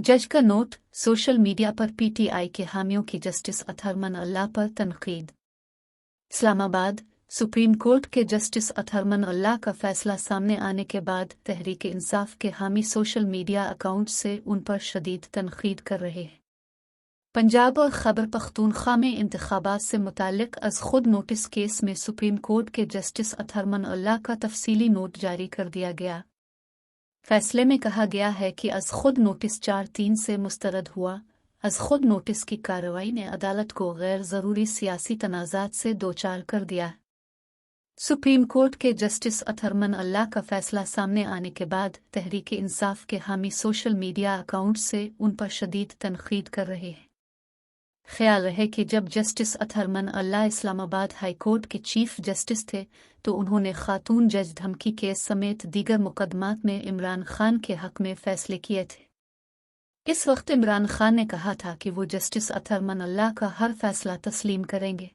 जज का note, social media पर पीटीआई के हामियों की जस्टिस अतहर मन अल्लाह पर तनकीद। इस्लामाबाद, सुप्रीम कोर्ट के जस्टिस अतहर मन अल्लाह का फैसला सामने आने के बाद तहरीक इंसाफ के हामी सोशल मीडिया अकाउंट से उन पर शदीद तनकीद कर रहे हैं। पंजाब और खैबर पख्तूनख्वा में इंतखाबात से मुताल्लिक अज खुद नोटिस केस में सुप्रीम कोर्ट के जस्टिस अतहर मन अल्लाह का तफसीली नोट जारी कर दिया गया। फैसले में कहा गया है कि अज खुद नोटिस 4/3 से मुस्तरद हुआ। अज खुद नोटिस की कार्रवाई ने अदालत को गैर ज़रूरी सियासी तनाज़ात से दोचार कर दिया। सुप्रीम कोर्ट के जस्टिस अतहर मन अल्लाह का फैसला सामने आने के बाद तहरीक इंसाफ के हामी सोशल मीडिया अकाउंट से उन पर शदीद तनकीद कर रहे हैं। ख्याल रहे कि जब जस्टिस अतहर मन अल्लाह इस्लामाबाद हाई कोर्ट के चीफ जस्टिस थे तो उन्होंने खातून जज धमकी केस समेत दीगर मुकदमात में इमरान खान के हक में फैसले किए थे। इस वक्त इमरान खान ने कहा था कि वो जस्टिस अतहर मन अल्लाह का हर फैसला तस्लीम करेंगे।